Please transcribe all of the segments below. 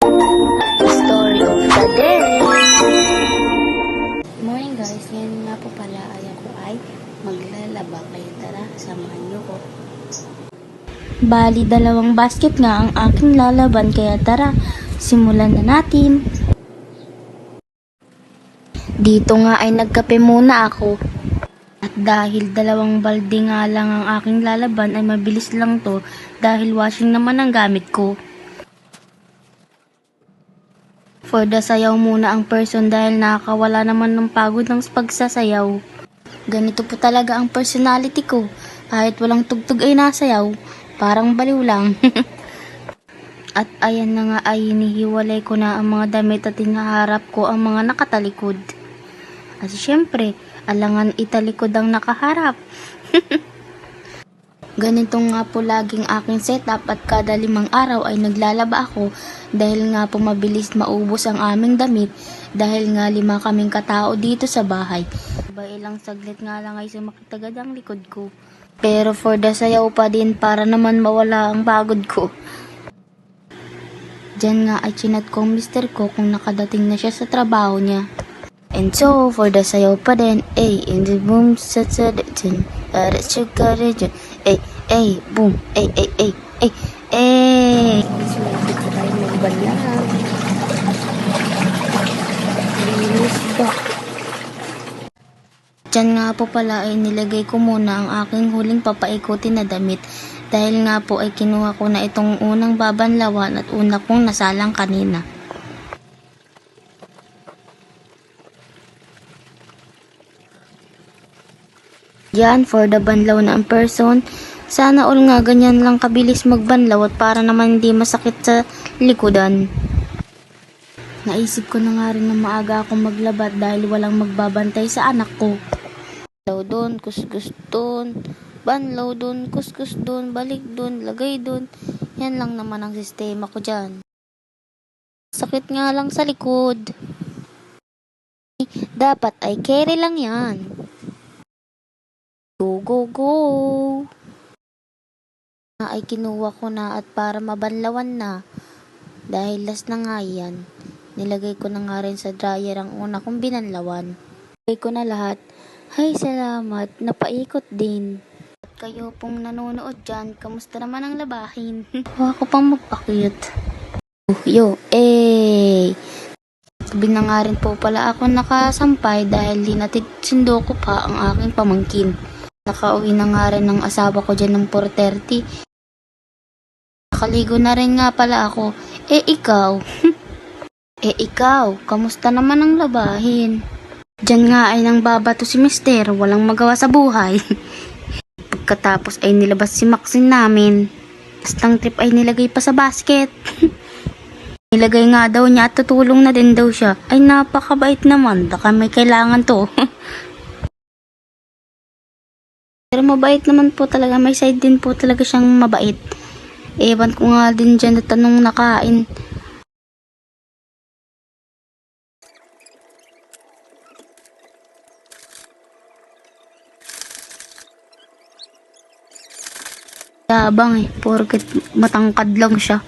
Story of the day. Morning guys, ngayon nga po pala ako ay maglalaba, kaya tara, samahan niyo ko. Bali, 2 basket nga ang aking lalaban, kaya tara, simulan na natin. Dito nga ay nagkape muna ako. At dahil 2 balde nga lang ang aking lalaban, ay mabilis lang to dahil washing naman ang gamit ko. For the sayaw muna ang person dahil nakakawala naman ng pagod ng pagsasayaw. Ganito po talaga ang personality ko. Kahit walang tugtog ay nasayaw. Parang baliw lang. At ayan na nga ay hinihiwalay ko na ang mga damit at hinaharap ko ang mga nakatalikod. At syempre, alangan italikod ang nakaharap. Ganito nga po laging aking setup at kada 5 araw ay naglalaba ako dahil nga po mabilis maubos ang aming damit dahil nga 5 kaming katao dito sa bahay. Ilang saglit nga lang ay sumakit agad ang likod ko. Pero for the sayaw pa din para naman mawala ang pagod ko. Diyan nga ay chinat kong mister ko kung nakadating na siya sa trabaho niya. And so, for the sayaw pa din, in the boom, sa dun, boom, Sumipit na tayo magbanlang. Linis ba? Diyan nga po pala ay nilagay ko muna ang aking huling papaikutin na damit dahil nga po ay kinuha ko na itong unang babanlawan at una kong nasalang kanina. Yan, for the banlaw na ang person. Sana all nga ganyan lang kabilis magbanlaw at para naman hindi masakit sa likodan. Naisip ko na nga rin na maaga akong maglabat dahil walang magbabantay sa anak ko. Banlaw doon, kuskus doon, banlaw doon, kuskus doon, balik doon, lagay doon. Yan lang naman ang sistema ko dyan. Sakit nga lang sa likod. Dapat ay carry lang yan. Go, go, go! Ay kinuha ko na at para mabanlawan na. Dahil last na nga yan, nilagay ko na nga rin sa dryer ang una kong binanlawan. Nilagay ko na lahat. Hay, salamat, napaikot din. At kayo pong nanonood dyan, kamusta naman ang labahin? Huwag ko pang magpakit. Sabi na nga rin po pala ako nakasampay dahil linatid sundo ko pa ang aking pamangkin. Nakauwi na nga rin ng asawa ko dyan ng 4:30. Nakaligo na rin nga pala ako. Ikaw? Ikaw, kamusta naman ang labahin? Diyan nga ay nang babato si mister, walang magawa sa buhay. Pagkatapos ay nilabas si Maxine namin. Bastang trip ay nilagay pa sa basket. Nilagay nga daw niya at tutulong na din daw siya. Ay napakabait naman, baka may kailangan to. Pero mabait naman po talaga, may side din po talaga siyang mabait. Ewan ko nga din dyan at anong nakain. Yabang porket matangkad lang siya.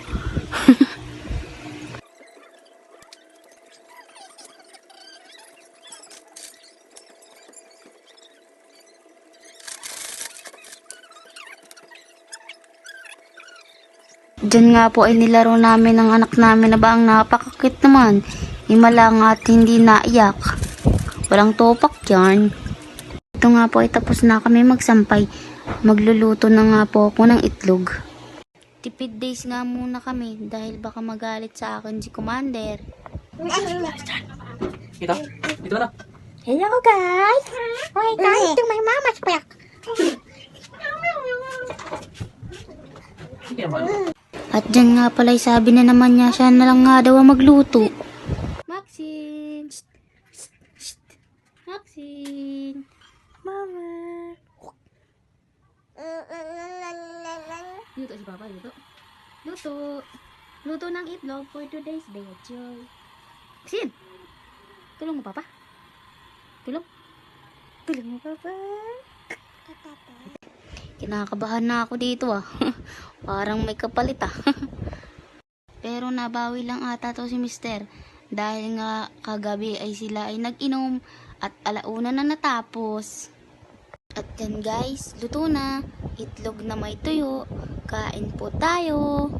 Diyan nga po ay nilaro namin ng anak namin na ba ang napakakit naman. Himalang at hindi naiyak. Walang topak yan. Ito nga po ay tapos na kami magsampay. Magluluto na nga po ako ng itlog. Tipid days nga muna kami dahil baka magalit sa akin si Commander. Dito? Dito na. Hello guys! Why guys to my mama's back? Hindi naman. At dyan nga pala sabi na naman niya siya na lang nga daw ang magluto. Maxine! Maxine! Mama! Luto si Papa, luto. Luto! Luto ng itlog for today's day of joy. Maxine! Tulong mo Papa? Tulong? Tulong mo Papa? Kinakabahan na ako dito ah. Parang may kapalit ah. Pero nabawi lang ata to si Mister. Dahil nga kagabi ay sila ay nag-inom at alauna na natapos. At yan guys, luto na. Itlog na may tuyo. Kain po tayo.